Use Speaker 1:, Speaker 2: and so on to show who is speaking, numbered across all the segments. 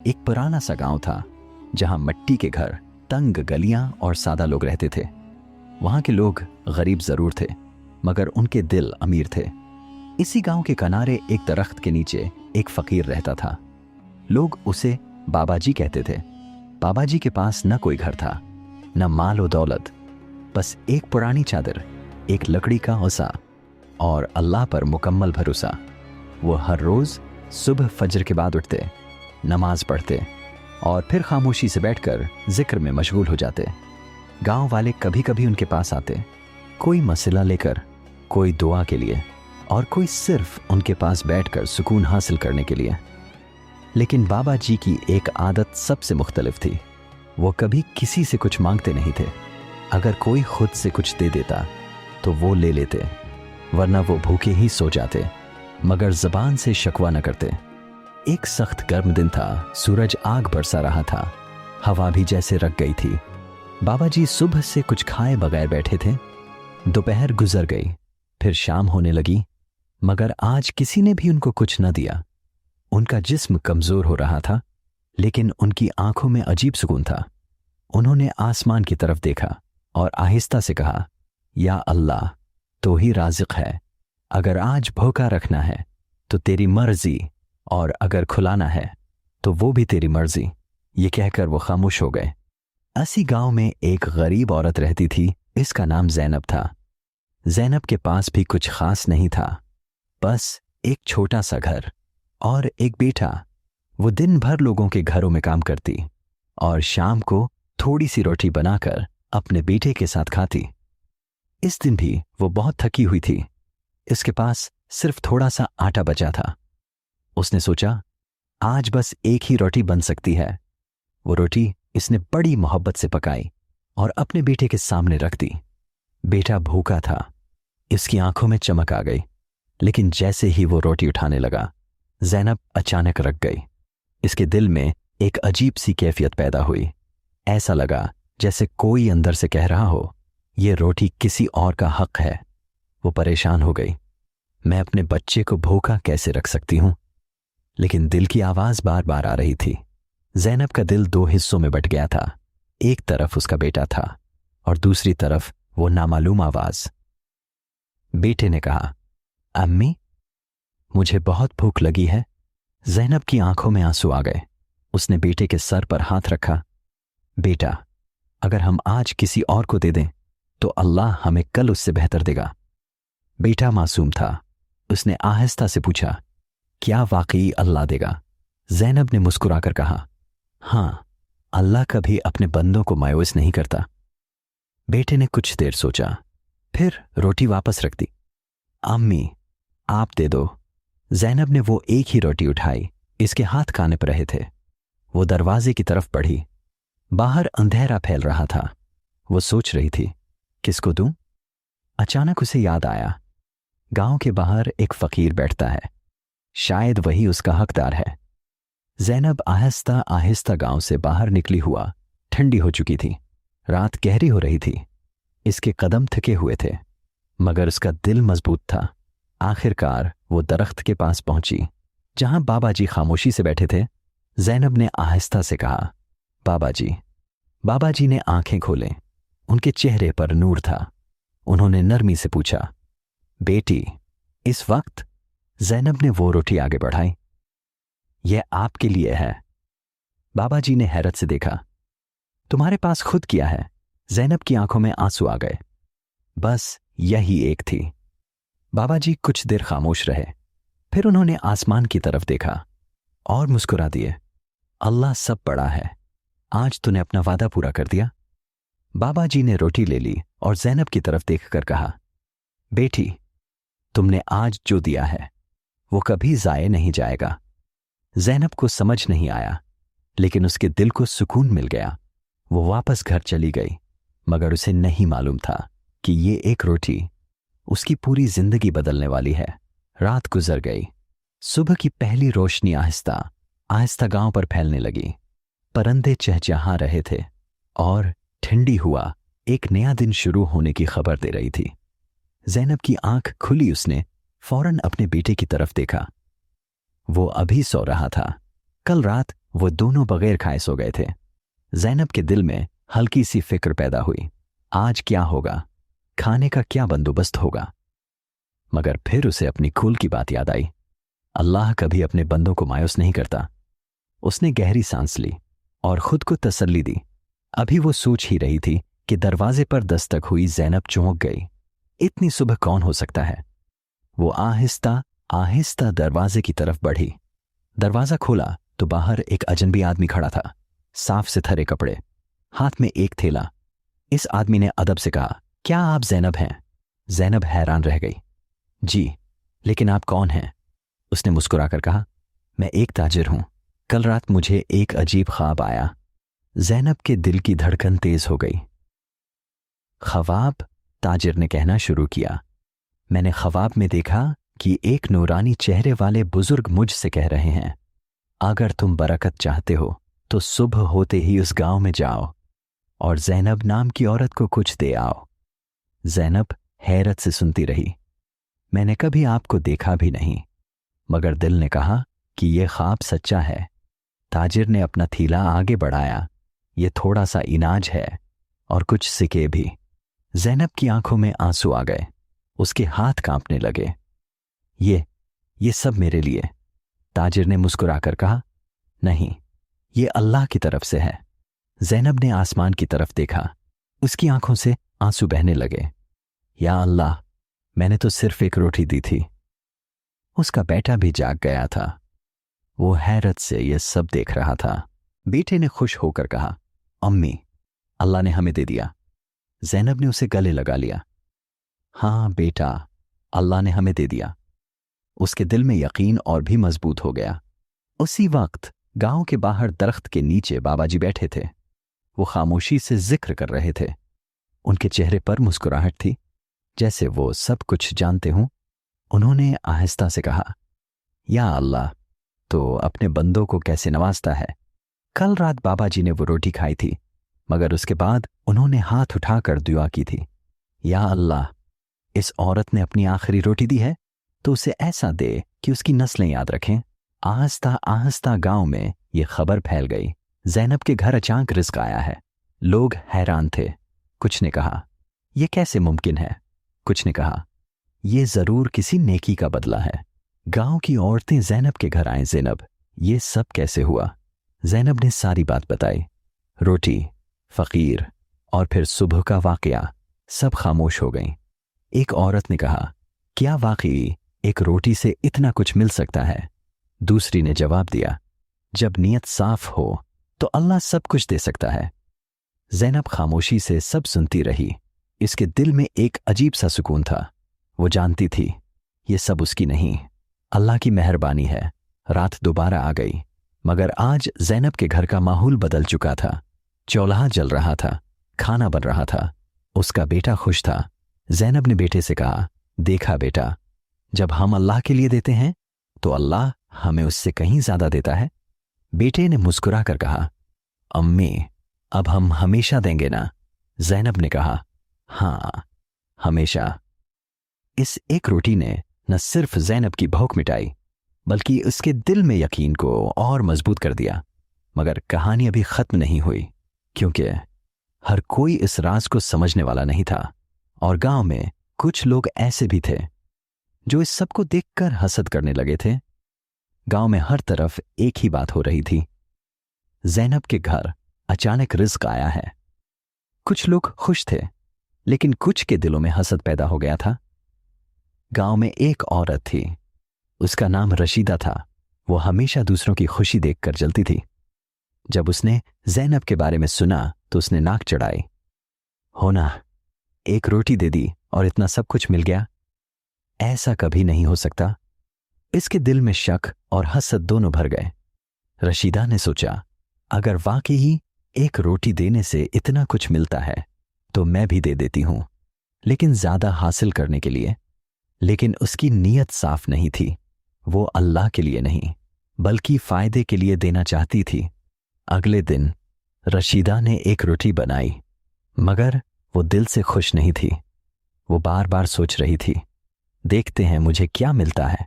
Speaker 1: एक पुराना सा गांव था जहां मिट्टी के घर, तंग गलियां और सादा लोग रहते थे। वहां के लोग गरीब जरूर थे, मगर उनके दिल अमीर थे। इसी गांव के किनारे एक दरख्त के नीचे एक फकीर रहता था। लोग उसे बाबा जी कहते थे। बाबा जी के पास न कोई घर था, न माल और दौलत, बस एक पुरानी चादर, एक लकड़ी का औसा और अल्लाह पर मुकम्मल भरोसा। वो हर रोज सुबह फजर के बाद उठते, नमाज पढ़ते और फिर खामोशी से बैठकर जिक्र में मशगूल हो जाते। गांव वाले कभी कभी उनके पास आते, कोई मसला लेकर, कोई दुआ के लिए और कोई सिर्फ उनके पास बैठकर सुकून हासिल करने के लिए। लेकिन बाबा जी की एक आदत सबसे मुख्तलिफ थी। वो कभी किसी से कुछ मांगते नहीं थे। अगर कोई खुद से कुछ दे देता तो वो ले लेते, वरना वो भूखे ही सो जाते, मगर जबान से शकवा न करते। एक सख्त गर्म दिन था, सूरज आग बरसा रहा था, हवा भी जैसे रख गई थी। बाबा जी सुबह से कुछ खाए बगैर बैठे थे। दोपहर गुजर गई, फिर शाम होने लगी, मगर आज किसी ने भी उनको कुछ न दिया। उनका जिस्म कमजोर हो रहा था, लेकिन उनकी आंखों में अजीब सुकून था। उन्होंने आसमान की तरफ देखा और आहिस्ता से कहा, या अल्लाह, तो ही राज़िक है। अगर आज भूखा रखना है तो तेरी मर्जी, और अगर खुलाना है तो वो भी तेरी मर्जी। ये कहकर वो खामोश हो गए। इसी गांव में एक गरीब औरत रहती थी। इसका नाम जैनब था। जैनब के पास भी कुछ खास नहीं था, बस एक छोटा सा घर और एक बेटा। वो दिन भर लोगों के घरों में काम करती और शाम को थोड़ी सी रोटी बनाकर अपने बेटे के साथ खाती। इस दिन भी वो बहुत थकी हुई थी। इसके पास सिर्फ थोड़ा सा आटा बचा था। उसने सोचा, आज बस एक ही रोटी बन सकती है। वो रोटी इसने बड़ी मोहब्बत से पकाई और अपने बेटे के सामने रख दी। बेटा भूखा था, इसकी आंखों में चमक आ गई, लेकिन जैसे ही वो रोटी उठाने लगा, जैनब अचानक रख गई। इसके दिल में एक अजीब सी कैफियत पैदा हुई। ऐसा लगा जैसे कोई अंदर से कह रहा हो, ये रोटी किसी और का हक है। वो परेशान हो गई, मैं अपने बच्चे को भूखा कैसे रख सकती हूं? लेकिन दिल की आवाज बार बार आ रही थी। जैनब का दिल दो हिस्सों में बट गया था। एक तरफ उसका बेटा था और दूसरी तरफ वो नामालूम आवाज। बेटे ने कहा, अम्मी, मुझे बहुत भूख लगी है। जैनब की आंखों में आंसू आ गए। उसने बेटे के सर पर हाथ रखा। बेटा, अगर हम आज किसी और को दे दें तो अल्लाह हमें कल उससे बेहतर देगा। बेटा मासूम था। उसने आहिस्ता से पूछा, क्या वाकई अल्लाह देगा? जैनब ने मुस्कुराकर कहा, हां, अल्लाह कभी अपने बंदों को मायूस नहीं करता। बेटे ने कुछ देर सोचा, फिर रोटी वापस रख दी। अम्मी, आप दे दो। जैनब ने वो एक ही रोटी उठाई। इसके हाथ काने पर रहे थे। वो दरवाजे की तरफ बढ़ी। बाहर अंधेरा फैल रहा था। वो सोच रही थी, किसको दूं? अचानक उसे याद आया, गांव के बाहर एक फकीर बैठता है, शायद वही उसका हकदार है। जैनब आहिस्ता आहिस्ता गांव से बाहर निकली हुआ। ठंडी हो चुकी थी, रात गहरी हो रही थी। इसके कदम थके हुए थे, मगर उसका दिल मजबूत था। आखिरकार वो दरख्त के पास पहुंची जहां बाबा जी खामोशी से बैठे थे। जैनब ने आहिस्ता से कहा, बाबा जी। बाबा जी ने आंखें खोले। उनके चेहरे पर नूर था। उन्होंने नरमी से पूछा, बेटी, इस वक्त? जैनब ने वो रोटी आगे बढ़ाई। यह आपके लिए है। बाबा जी ने हैरत से देखा, तुम्हारे पास खुद किया है? जैनब की आंखों में आंसू आ गए। बस यही एक थी। बाबा जी कुछ देर खामोश रहे, फिर उन्होंने आसमान की तरफ देखा और मुस्कुरा दिए। अल्लाह सब बड़ा है, आज तूने अपना वादा पूरा कर दिया। बाबा जी ने रोटी ले ली और जैनब की तरफ देखकर कहा, बेटी, तुमने आज जो दिया है वो कभी जाये नहीं जाएगा। जैनब को समझ नहीं आया, लेकिन उसके दिल को सुकून मिल गया। वो वापस घर चली गई, मगर उसे नहीं मालूम था कि ये एक रोटी उसकी पूरी जिंदगी बदलने वाली है। रात गुजर गई। सुबह की पहली रोशनी आहिस्ता आहिस्ता गांव पर फैलने लगी। परिंदे चहचहा रहे थे और ठंडी हुआ एक नया दिन शुरू होने की खबर दे रही थी। जैनब की आंख खुली। उसने फौरन अपने बेटे की तरफ देखा। वो अभी सो रहा था। कल रात वो दोनों बगैर खाए सो गए थे। जैनब के दिल में हल्की सी फिक्र पैदा हुई, आज क्या होगा, खाने का क्या बंदोबस्त होगा। मगर फिर उसे अपनी खूल की बात याद आई। अल्लाह कभी अपने बंदों को मायूस नहीं करता। उसने गहरी सांस ली और खुद को तसल्ली दी। अभी वो सोच ही रही थी कि दरवाजे पर दस्तक हुई। जैनब चौंक गई। इतनी सुबह कौन हो सकता है? वो आहिस्ता आहिस्ता दरवाजे की तरफ बढ़ी। दरवाजा खोला तो बाहर एक अजनबी आदमी खड़ा था, साफ सुथरे कपड़े, हाथ में एक थैला। इस आदमी ने अदब से कहा, क्या आप जैनब हैं? जैनब हैरान रह गई। जी, लेकिन आप कौन हैं? उसने मुस्कुराकर कहा, मैं एक ताजिर हूं। कल रात मुझे एक अजीब ख्वाब आया। जैनब के दिल की धड़कन तेज हो गई। ख्वाब? ताजिर ने कहना शुरू किया, मैंने ख्वाब में देखा कि एक नूरानी चेहरे वाले बुजुर्ग मुझसे कह रहे हैं, अगर तुम बरकत चाहते हो तो सुबह होते ही उस गांव में जाओ और जैनब नाम की औरत को कुछ दे आओ। जैनब हैरत से सुनती रही। मैंने कभी आपको देखा भी नहीं, मगर दिल ने कहा कि यह ख्वाब सच्चा है। ताजिर ने अपना थैला आगे बढ़ाया। यह थोड़ा सा इनाज है और कुछ सिक्के भी। जैनब की आंखों में आंसू आ गए। उसके हाथ कांपने लगे। ये सब मेरे लिए। ताजिर ने मुस्कुराकर कहा, नहीं, ये अल्लाह की तरफ से है। जैनब ने आसमान की तरफ देखा। उसकी आंखों से आंसू बहने लगे। या अल्लाह, मैंने तो सिर्फ एक रोटी दी थी। उसका बेटा भी जाग गया था। वो हैरत से यह सब देख रहा था। बेटे ने खुश होकर कहा, अम्मी, अल्लाह ने हमें दे दिया। जैनब ने उसे गले लगा लिया। हाँ बेटा, अल्लाह ने हमें दे दिया। उसके दिल में यकीन और भी मजबूत हो गया। उसी वक्त गांव के बाहर दरख्त के नीचे बाबा जी बैठे थे। वो खामोशी से जिक्र कर रहे थे। उनके चेहरे पर मुस्कुराहट थी, जैसे वो सब कुछ जानते हों। उन्होंने आहिस्ता से कहा, या अल्लाह तो अपने बंदों को कैसे नवाजता है। कल रात बाबा जी ने वो रोटी खाई थी, मगर उसके बाद उन्होंने हाथ उठाकर दुआ की थी, या अल्लाह, इस औरत ने अपनी आखिरी रोटी दी है तो उसे ऐसा दे कि उसकी नस्लें याद रखें। आहिस्ता आहिस्ता गांव में ये खबर फैल गई, जैनब के घर अचानक रिज़्क आया है। लोग हैरान थे। कुछ ने कहा, यह कैसे मुमकिन है? कुछ ने कहा, यह जरूर किसी नेकी का बदला है। गांव की औरतें जैनब के घर आए। जैनब, ये सब कैसे हुआ? जैनब ने सारी बात बताई। रोटी, फकीर और फिर सुबह का वाकया। सब खामोश हो गईं। एक औरत ने कहा, क्या वाकई एक रोटी से इतना कुछ मिल सकता है? दूसरी ने जवाब दिया, जब नीयत साफ हो तो अल्लाह सब कुछ दे सकता है। जैनब खामोशी से सब सुनती रही। इसके दिल में एक अजीब सा सुकून था। वो जानती थी ये सब उसकी नहीं, अल्लाह की मेहरबानी है। रात दोबारा आ गई, मगर आज जैनब के घर का माहौल बदल चुका था। चौल्हा जल रहा था, खाना बन रहा था। उसका बेटा खुश था। जैनब ने बेटे से कहा, देखा बेटा, जब हम अल्लाह के लिए देते हैं तो अल्लाह हमें उससे कहीं ज्यादा देता है। बेटे ने मुस्कुरा कर कहा, अम्मी, अब हम हमेशा देंगे ना? जैनब ने कहा, हाँ, हमेशा। इस एक रोटी ने न सिर्फ जैनब की भूख मिटाई, बल्कि उसके दिल में यकीन को और मजबूत कर दिया। मगर कहानी अभी खत्म नहीं हुई, क्योंकि हर कोई इस राज को समझने वाला नहीं था। और गांव में कुछ लोग ऐसे भी थे जो इस सब को देखकर हसद करने लगे थे। गांव में हर तरफ एक ही बात हो रही थी, जैनब के घर अचानक रिज़्क आया है। कुछ लोग खुश थे, लेकिन कुछ के दिलों में हसद पैदा हो गया था। गांव में एक औरत थी, उसका नाम रशीदा था। वो हमेशा दूसरों की खुशी देखकर जलती थी। जब उसने जैनब के बारे में सुना तो उसने नाक चढ़ाई। होना, एक रोटी दे दी और इतना सब कुछ मिल गया? ऐसा कभी नहीं हो सकता। इसके दिल में शक और हसद दोनों भर गए। रशीदा ने सोचा, अगर वाकई ही एक रोटी देने से इतना कुछ मिलता है तो मैं भी दे देती हूं, लेकिन ज्यादा हासिल करने के लिए। लेकिन उसकी नीयत साफ नहीं थी। वो अल्लाह के लिए नहीं, बल्कि फायदे के लिए देना चाहती थी। अगले दिन रशीदा ने एक रोटी बनाई, मगर वो दिल से खुश नहीं थी। वो बार बार सोच रही थी, देखते हैं मुझे क्या मिलता है।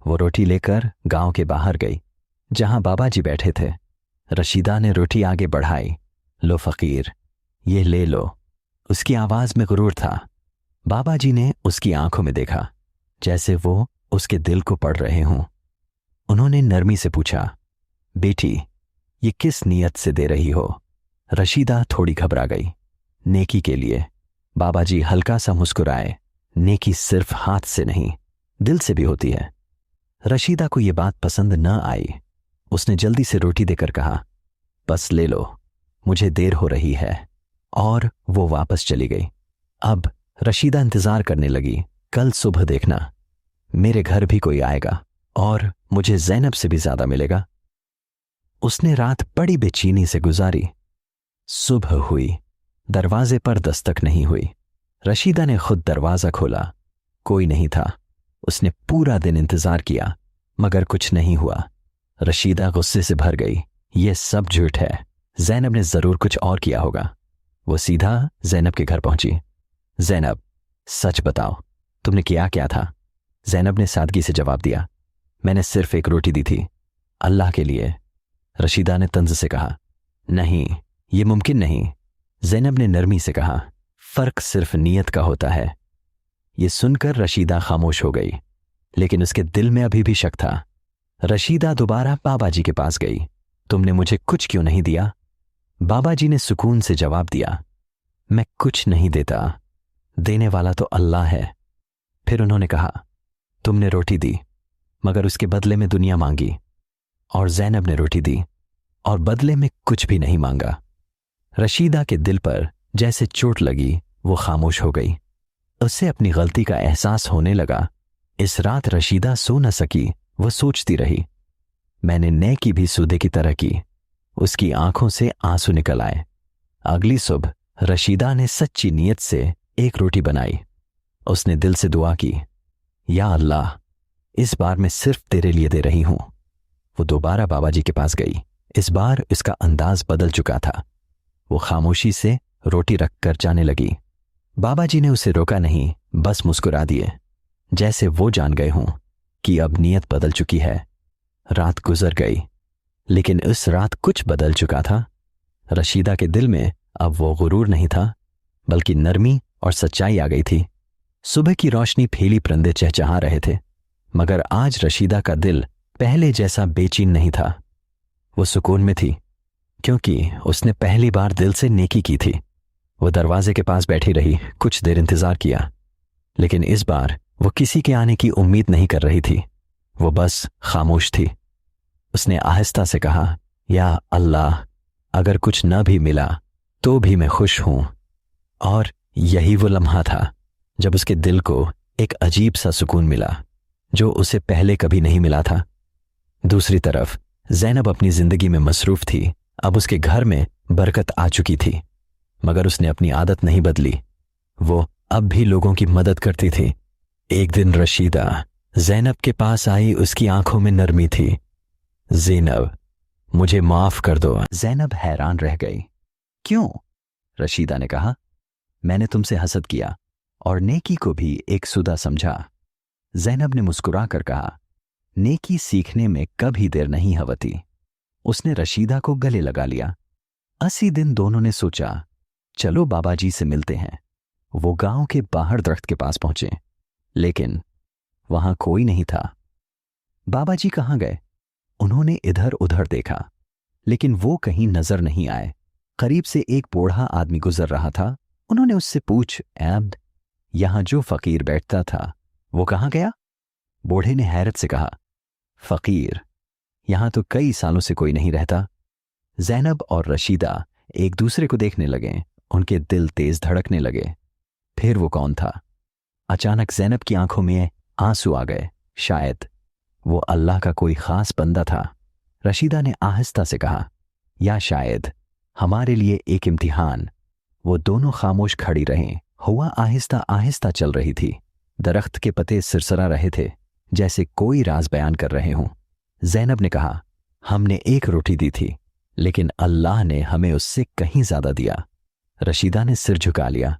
Speaker 1: वो रोटी लेकर गांव के बाहर गई, जहां बाबा जी बैठे थे। रशीदा ने रोटी आगे बढ़ाई। लो फ़कीर, ये ले लो। उसकी आवाज़ में गुरूर था। बाबा जी ने उसकी आंखों में देखा, जैसे वो उसके दिल को पढ़ रहे हों। उन्होंने नरमी से पूछा, बेटी, ये किस नीयत से दे रही हो? रशीदा थोड़ी घबरा गई। नेकी के लिए। बाबा जी हल्का सा मुस्कुराए। नेकी सिर्फ हाथ से नहीं, दिल से भी होती है। रशीदा को यह बात पसंद न आई। उसने जल्दी से रोटी देकर कहा, बस ले लो, मुझे देर हो रही है। और वो वापस चली गई। अब रशीदा इंतजार करने लगी। कल सुबह देखना, मेरे घर भी कोई आएगा और मुझे ज़ैनब से भी ज्यादा मिलेगा। उसने रात बड़ी बेचैनी से गुजारी। सुबह हुई, दरवाजे पर दस्तक नहीं हुई। रशीदा ने खुद दरवाजा खोला। कोई नहीं था। उसने पूरा दिन इंतजार किया, मगर कुछ नहीं हुआ। रशीदा गुस्से से भर गई। यह सब झूठ है। ज़ैनब ने जरूर कुछ और किया होगा। वो सीधा ज़ैनब के घर पहुंची। ज़ैनब, सच बताओ, तुमने किया क्या था? ज़ैनब ने सादगी से जवाब दिया, मैंने सिर्फ एक रोटी दी थी, अल्लाह के लिए। रशीदा ने तंज से कहा, नहीं, ये मुमकिन नहीं। ज़ैनब ने नरमी से कहा, फर्क सिर्फ नीयत का होता है। ये सुनकर रशीदा खामोश हो गई, लेकिन उसके दिल में अभी भी शक था। रशीदा दोबारा बाबा जी के पास गई। तुमने मुझे कुछ क्यों नहीं दिया? बाबा जी ने सुकून से जवाब दिया, मैं कुछ नहीं देता, देने वाला तो अल्लाह है। फिर उन्होंने कहा, तुमने रोटी दी, मगर उसके बदले में दुनिया मांगी। और ज़ैनब ने रोटी दी और बदले में कुछ भी नहीं मांगा। रशीदा के दिल पर जैसे चोट लगी। वो खामोश हो गई। उसे अपनी गलती का एहसास होने लगा। इस रात रशीदा सो न सकी। वो सोचती रही, मैंने नेकी भी सूदे की तरह की। उसकी आंखों से आंसू निकल आए। अगली सुबह रशीदा ने सच्ची नीयत से एक रोटी बनाई। उसने दिल से दुआ की, या अल्लाह, इस बार मैं सिर्फ तेरे लिए दे रही हूं। वो दोबारा बाबा जी के पास गई। इस बार उसका अंदाज बदल चुका था। वो खामोशी से रोटी रखकर जाने लगी। बाबा जी ने उसे रोका नहीं, बस मुस्कुरा दिए, जैसे वो जान गए हों कि अब नीयत बदल चुकी है। रात गुजर गई, लेकिन उस रात कुछ बदल चुका था। रशीदा के दिल में अब वो गुरूर नहीं था, बल्कि नरमी और सच्चाई आ गई थी। सुबह की रोशनी फैली परिंदे चहचहा रहे थे, मगर आज रशीदा का दिल पहले जैसा बेचैन नहीं था। वो सुकून में थी, क्योंकि उसने पहली बार दिल से नेकी की थी। वो दरवाजे के पास बैठी रही, कुछ देर इंतजार किया, लेकिन इस बार वो किसी के आने की उम्मीद नहीं कर रही थी। वो बस खामोश थी। उसने आहिस्ता से कहा, या अल्लाह, अगर कुछ न भी मिला तो भी मैं खुश हूं। और यही वो लम्हा था जब उसके दिल को एक अजीब सा सुकून मिला, जो उसे पहले कभी नहीं मिला था। दूसरी तरफ ज़ैनब अपनी जिंदगी में मसरूफ थी। अब उसके घर में बरकत आ चुकी थी, मगर उसने अपनी आदत नहीं बदली। वो अब भी लोगों की मदद करती थी। एक दिन रशीदा ज़ैनब के पास आई। उसकी आंखों में नरमी थी। ज़ैनब, मुझे माफ कर दो। ज़ैनब हैरान रह गई। क्यों? रशीदा ने कहा, मैंने तुमसे हसद किया और नेकी को भी एक सुदा समझा। ज़ैनब ने मुस्कुरा कर कहा, नेकी सीखने में कभी देर नहीं हवती। उसने रशीदा को गले लगा लिया। 80 दिन दोनों ने सोचा, चलो बाबा जी से मिलते हैं। वो गांव के बाहर दरख्त के पास पहुंचे, लेकिन वहां कोई नहीं था। बाबा जी कहां गए? उन्होंने इधर उधर देखा, लेकिन वो कहीं नजर नहीं आए। करीब से एक बूढ़ा आदमी गुजर रहा था। उन्होंने उससे पूछ, ऐब्द, यहां जो फकीर बैठता था वो कहां गया? बूढ़े ने हैरत से कहा, फकीर, यहां तो कई सालों से कोई नहीं रहता। ज़ैनब और रशीदा एक दूसरे को देखने लगे। उनके दिल तेज धड़कने लगे। फिर वो कौन था? अचानक ज़ैनब की आंखों में आंसू आ गए। शायद वो अल्लाह का कोई खास बंदा था। रशीदा ने आहिस्ता से कहा, या शायद हमारे लिए एक इम्तिहान। वो दोनों खामोश खड़ी रहें। हवा आहिस्ता आहिस्ता चल रही थी। दरख्त के पत्ते सिरसरा रहे थे, जैसे कोई राज बयान कर रहे हों। ज़ैनब ने कहा, हमने एक रोटी दी थी, लेकिन अल्लाह ने हमें उससे कहीं ज्यादा दिया। रशीदा ने सिर झुका लिया।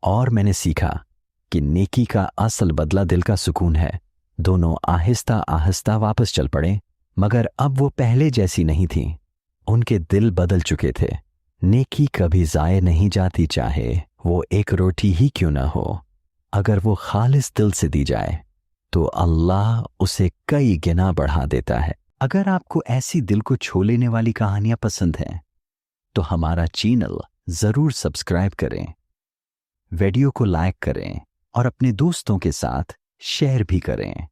Speaker 1: और मैंने सीखा कि नेकी का असल बदला दिल का सुकून है। दोनों आहिस्ता आहिस्ता वापस चल पड़े, मगर अब वो पहले जैसी नहीं थी। उनके दिल बदल चुके थे। नेकी कभी जाये नहीं जाती, चाहे वो एक रोटी ही क्यों ना हो। अगर वो खालिस दिल से दी जाए तो अल्लाह उसे कई गुना बढ़ा देता है। अगर आपको ऐसी दिल को छू लेने वाली कहानियां पसंद हैं तो हमारा चैनल जरूर सब्सक्राइब करें, वीडियो को लाइक करें और अपने दोस्तों के साथ शेयर भी करें।